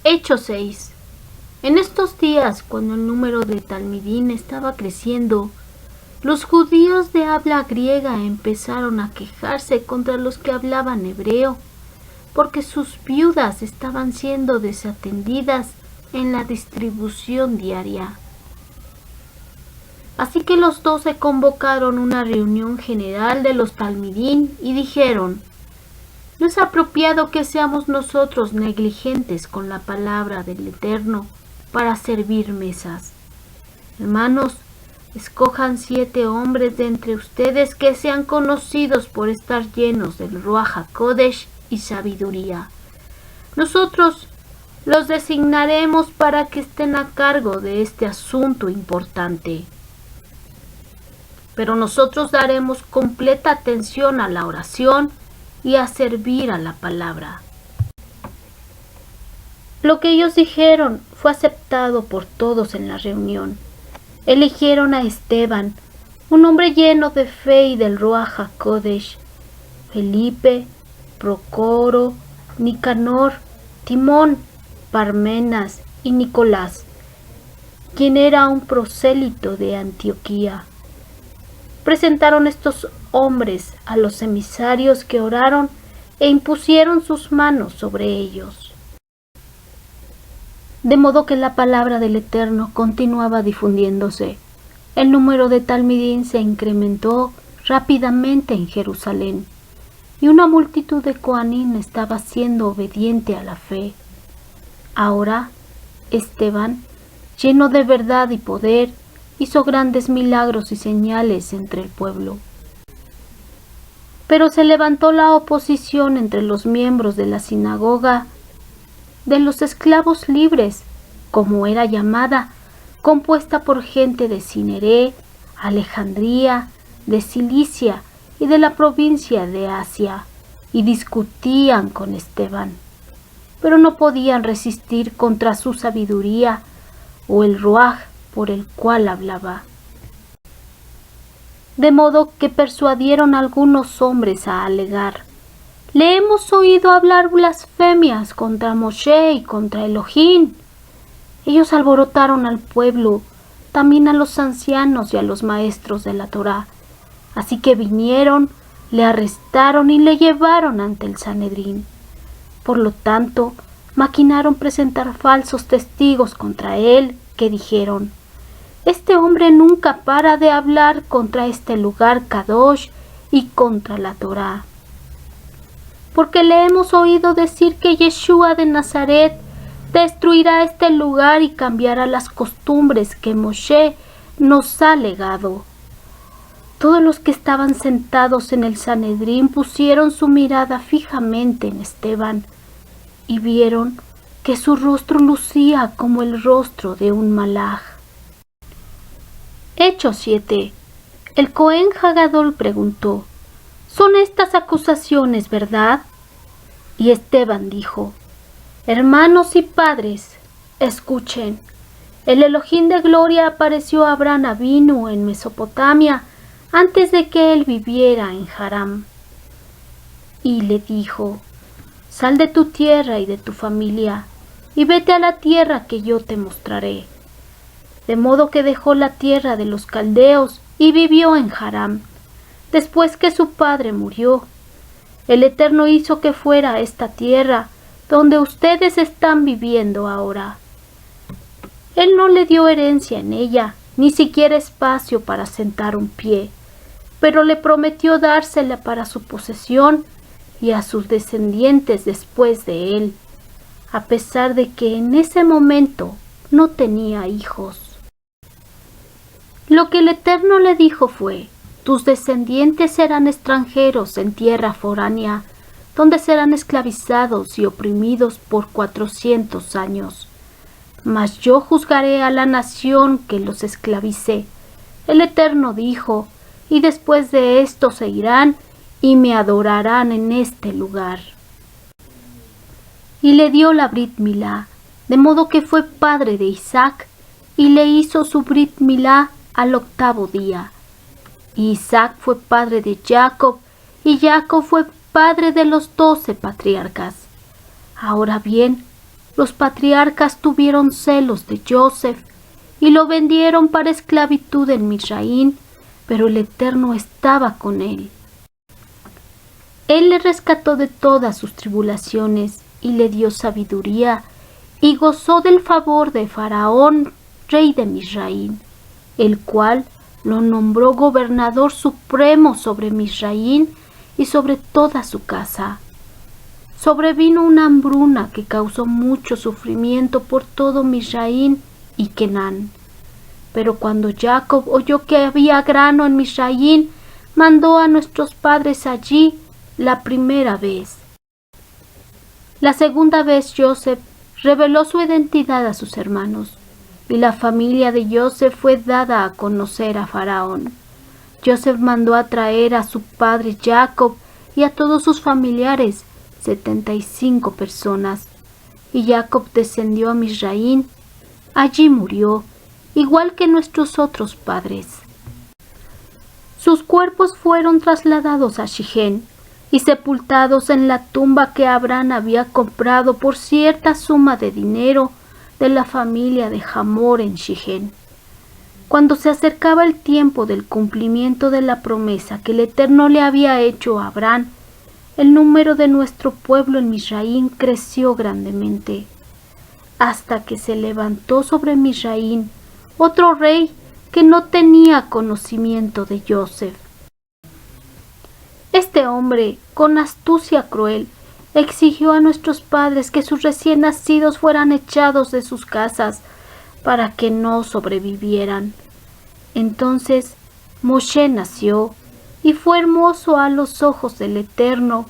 Hechos 6. En estos días, cuando el número de talmidín estaba creciendo, los judíos de habla griega empezaron a quejarse contra los que hablaban hebreo, porque sus viudas estaban siendo desatendidas en la distribución diaria. Así que los 12 convocaron una reunión general de los talmidín y dijeron: no es apropiado que seamos nosotros negligentes con la palabra del Eterno para servir mesas. Hermanos, escojan 7 hombres de entre ustedes que sean conocidos por estar llenos del Ruach HaKodesh y sabiduría. Nosotros los designaremos para que estén a cargo de este asunto importante. Pero nosotros daremos completa atención a la oración y a servir a la palabra. Lo que ellos dijeron fue aceptado por todos en la reunión. Eligieron a Esteban, un hombre lleno de fe y del Ruach HaKodesh, Felipe, Procoro, Nicanor, Timón, Parmenas y Nicolás, quien era un prosélito de Antioquía. Presentaron estos hombres a los emisarios que oraron e impusieron sus manos sobre ellos. De modo que la palabra del Eterno continuaba difundiéndose. El número de talmidín se incrementó rápidamente en Jerusalén, y una multitud de coanín estaba siendo obediente a la fe. Ahora, Esteban, lleno de verdad y poder, hizo grandes milagros y señales entre el pueblo. Pero se levantó la oposición entre los miembros de la sinagoga de los esclavos libres, como era llamada, compuesta por gente de Cineré, Alejandría, de Cilicia y de la provincia de Asia, y discutían con Esteban, pero no podían resistir contra su sabiduría o el ruaj por el cual hablaba. De modo que persuadieron a algunos hombres a alegar: le hemos oído hablar blasfemias contra Moshe y contra Elohim. Ellos alborotaron al pueblo, también a los ancianos y a los maestros de la Torá. Así que vinieron, le arrestaron y le llevaron ante el Sanedrín. Por lo tanto, maquinaron presentar falsos testigos contra él, que dijeron: este hombre nunca para de hablar contra este lugar Kadosh y contra la Torá. Porque le hemos oído decir que Yeshua de Nazaret destruirá este lugar y cambiará las costumbres que Moshe nos ha legado. Todos los que estaban sentados en el Sanedrín pusieron su mirada fijamente en Esteban y vieron que su rostro lucía como el rostro de un malaj. Hechos 7. El Cohen Hagadol preguntó: ¿son estas acusaciones verdad? Y Esteban dijo: hermanos y padres, escuchen. El Elohim de gloria apareció a Abraham Avinu en Mesopotamia antes de que él viviera en Haram. Y le dijo: sal de tu tierra y de tu familia, y vete a la tierra que yo te mostraré. De modo que dejó la tierra de los caldeos y vivió en Haram. Después que su padre murió, el Eterno hizo que fuera a esta tierra donde ustedes están viviendo ahora. Él no le dio herencia en ella, ni siquiera espacio para sentar un pie, pero le prometió dársela para su posesión y a sus descendientes después de él, a pesar de que en ese momento no tenía hijos. Lo que el Eterno le dijo fue: tus descendientes serán extranjeros en tierra foránea, donde serán esclavizados y oprimidos por 400 años. Mas yo juzgaré a la nación que los esclavice. El Eterno dijo: y después de esto se irán y me adorarán en este lugar. Y le dio la Brit Milá, de modo que fue padre de Isaac, y le hizo su Brit Milá al 8º día. Y Isaac fue padre de Jacob, y Jacob fue padre de los 12 patriarcas. Ahora bien, los patriarcas tuvieron celos de Joseph y lo vendieron para esclavitud en Misraín, pero el Eterno estaba con él. Él le rescató de todas sus tribulaciones y le dio sabiduría, y gozó del favor de Faraón, rey de Misraín, el cual lo nombró gobernador supremo sobre Misraín y sobre toda su casa. Sobrevino una hambruna que causó mucho sufrimiento por todo Misraín y Canaán. Pero cuando Jacob oyó que había grano en Misraín, mandó a nuestros padres allí la primera vez. La segunda vez Joseph reveló su identidad a sus hermanos, y la familia de Joseph fue dada a conocer a Faraón. Joseph mandó a traer a su padre Jacob y a todos sus familiares, 75 personas, y Jacob descendió a Misraín. Allí murió, igual que nuestros otros padres. Sus cuerpos fueron trasladados a Siquén y sepultados en la tumba que Abraham había comprado por cierta suma de dinero de la familia de Hamor en Siquén. Cuando se acercaba el tiempo del cumplimiento de la promesa que el Eterno le había hecho a Abraham, el número de nuestro pueblo en Misraín creció grandemente, hasta que se levantó sobre Misraín otro rey que no tenía conocimiento de Joseph. Este hombre, con astucia cruel, exigió a nuestros padres que sus recién nacidos fueran echados de sus casas para que no sobrevivieran. Entonces Moshe nació y fue hermoso a los ojos del Eterno,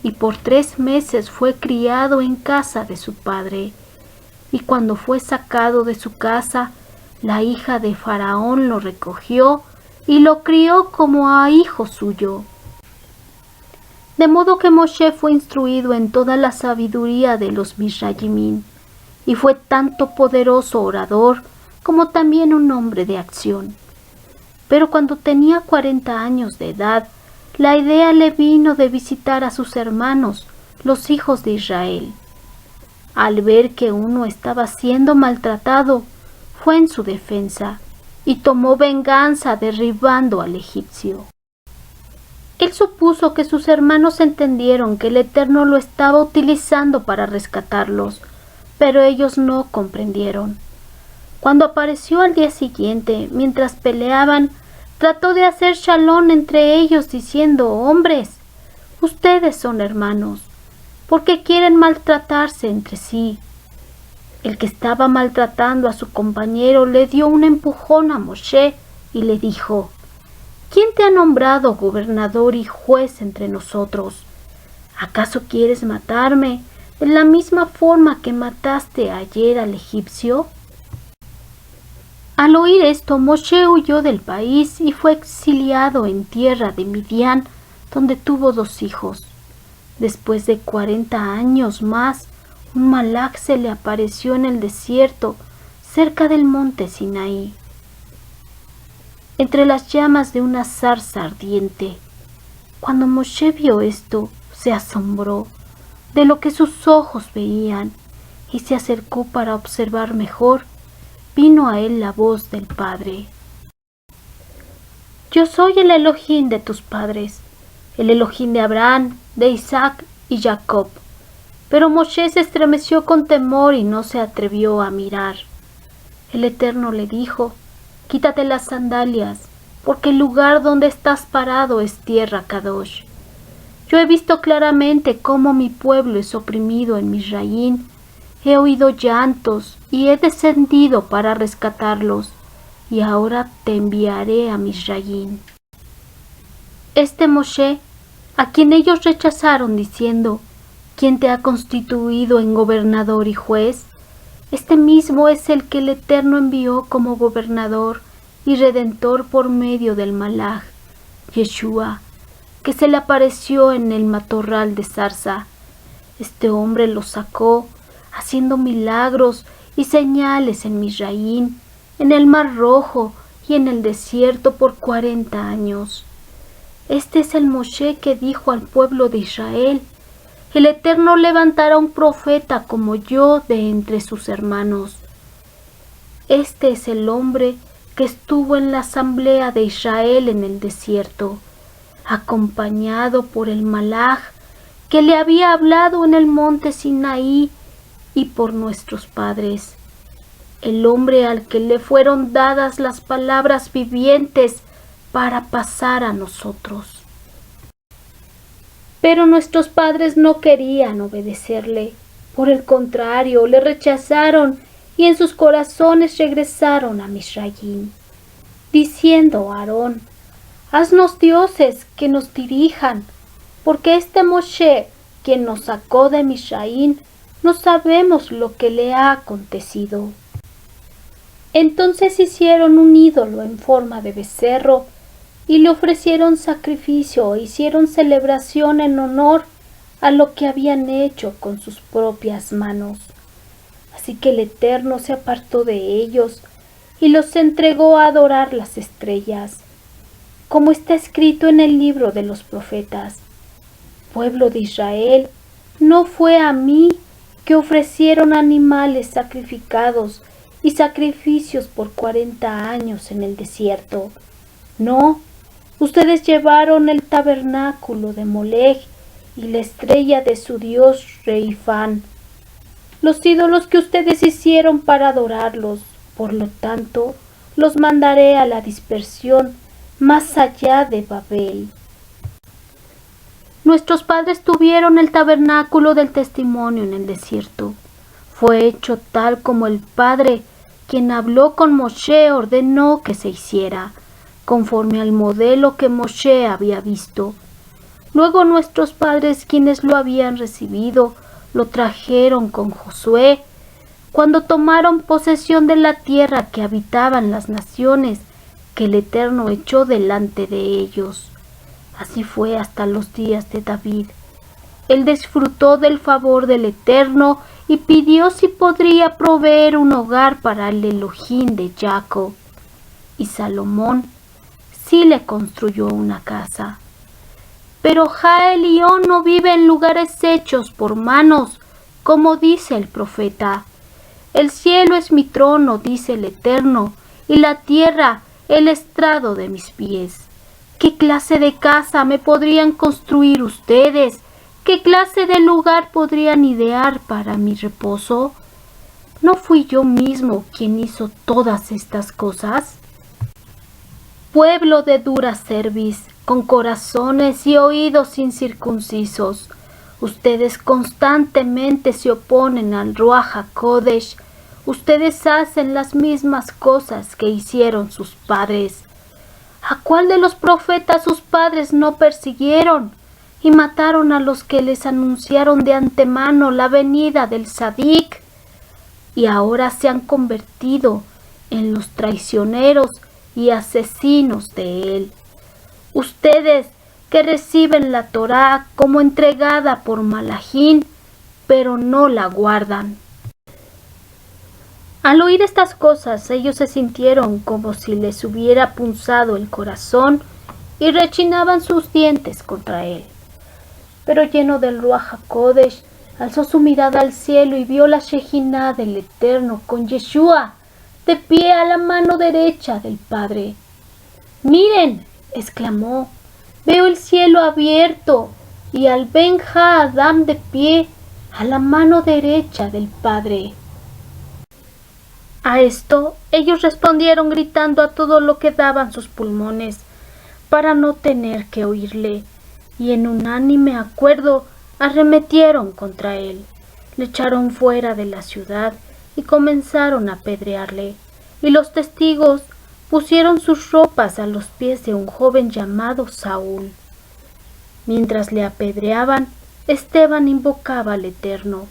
y por 3 meses fue criado en casa de su padre. Y cuando fue sacado de su casa, la hija de Faraón lo recogió y lo crió como a hijo suyo. De modo que Moshe fue instruido en toda la sabiduría de los Misrayimín, y fue tanto poderoso orador como también un hombre de acción. Pero cuando tenía 40 años de edad, la idea le vino de visitar a sus hermanos, los hijos de Israel. Al ver que uno estaba siendo maltratado, fue en su defensa y tomó venganza derribando al egipcio. Él supuso que sus hermanos entendieron que el Eterno lo estaba utilizando para rescatarlos, pero ellos no comprendieron. Cuando apareció al día siguiente, mientras peleaban, trató de hacer shalom entre ellos diciendo: hombres, ustedes son hermanos, ¿por qué quieren maltratarse entre sí? El que estaba maltratando a su compañero le dio un empujón a Moshe y le dijo: ¿quién te ha nombrado gobernador y juez entre nosotros? ¿Acaso quieres matarme de la misma forma que mataste ayer al egipcio? Al oír esto, Moshe huyó del país y fue exiliado en tierra de Midian, donde tuvo 2 hijos. Después de 40 años más, un malach se le apareció en el desierto, cerca del monte Sinaí, entre las llamas de una zarza ardiente. Cuando Moshe vio esto, se asombró de lo que sus ojos veían y se acercó para observar mejor. Vino a él la voz del Padre: yo soy el Elohim de tus padres, el Elohim de Abraham, de Isaac y Jacob. Pero Moshe se estremeció con temor y no se atrevió a mirar. El Eterno le dijo: quítate las sandalias, porque el lugar donde estás parado es tierra Kadosh. Yo he visto claramente cómo mi pueblo es oprimido en Misraín. He oído llantos y he descendido para rescatarlos, y ahora te enviaré a Misraín. Este Moshe, a quien ellos rechazaron diciendo: ¿quién te ha constituido en gobernador y juez? Este mismo es el que el Eterno envió como gobernador y redentor por medio del malach, Yeshua, que se le apareció en el matorral de zarza. Este hombre lo sacó, haciendo milagros y señales en Misraín, en el Mar Rojo y en el desierto por 40 años. Este es el Moshe que dijo al pueblo de Israel: el Eterno levantará un profeta como yo de entre sus hermanos. Este es el hombre que estuvo en la asamblea de Israel en el desierto, acompañado por el Malaj que le había hablado en el monte Sinaí y por nuestros padres, el hombre al que le fueron dadas las palabras vivientes para pasar a nosotros. Pero nuestros padres no querían obedecerle, por el contrario, le rechazaron y en sus corazones regresaron a Misraim, diciendo a Aarón: haznos dioses que nos dirijan, porque este Moshe, quien nos sacó de Misraim, no sabemos lo que le ha acontecido. Entonces hicieron un ídolo en forma de becerro y le ofrecieron sacrificio e hicieron celebración en honor a lo que habían hecho con sus propias manos. Así que el Eterno se apartó de ellos y los entregó a adorar las estrellas, como está escrito en el libro de los profetas: pueblo de Israel, no fue a mí que ofrecieron animales sacrificados y sacrificios por 40 años en el desierto. No, ustedes llevaron el tabernáculo de Molech y la estrella de su dios Reifán, los ídolos que ustedes hicieron para adorarlos. Por lo tanto, los mandaré a la dispersión más allá de Babel. Nuestros padres tuvieron el tabernáculo del testimonio en el desierto. Fue hecho tal como el Padre, quien habló con Moshe, ordenó que se hiciera, conforme al modelo que Moshe había visto. Luego nuestros padres, quienes lo habían recibido, lo trajeron con Josué, cuando tomaron posesión de la tierra que habitaban las naciones que el Eterno echó delante de ellos. Así fue hasta los días de David. Él disfrutó del favor del Eterno y pidió si podría proveer un hogar para el Elohim de Jacob. Y Salomón sí le construyó una casa. Pero Jaelión no vive en lugares hechos por manos, como dice el profeta. El cielo es mi trono, dice el Eterno, y la tierra el estrado de mis pies. ¿Qué clase de casa me podrían construir ustedes? ¿Qué clase de lugar podrían idear para mi reposo? ¿No fui yo mismo quien hizo todas estas cosas? Pueblo de dura cerviz, con corazones y oídos incircuncisos, ustedes constantemente se oponen al Ruach HaKodesh. Ustedes hacen las mismas cosas que hicieron sus padres. ¿A cuál de los profetas sus padres no persiguieron y mataron a los que les anunciaron de antemano la venida del Sadik? Y ahora se han convertido en los traicioneros y asesinos de él. Ustedes que reciben la Torá como entregada por Malajín, pero no la guardan. Al oír estas cosas, ellos se sintieron como si les hubiera punzado el corazón y rechinaban sus dientes contra él. Pero lleno del Ruach HaKodesh, alzó su mirada al cielo y vio la Shejiná del Eterno con Yeshua de pie a la mano derecha del Padre. «¡Miren!», exclamó, «veo el cielo abierto y al Ben Ha-Adam de pie a la mano derecha del Padre». A esto ellos respondieron gritando a todo lo que daban sus pulmones para no tener que oírle, y en unánime acuerdo arremetieron contra él, le echaron fuera de la ciudad y comenzaron a apedrearle, y los testigos pusieron sus ropas a los pies de un joven llamado Saúl. Mientras le apedreaban, Esteban invocaba al Eterno: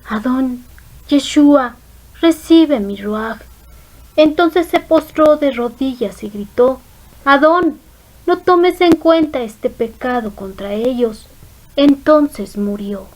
«Adón, Yeshua, recibe mi ruaj». Entonces se postró de rodillas y gritó: «Adón, no tomes en cuenta este pecado contra ellos». Entonces murió.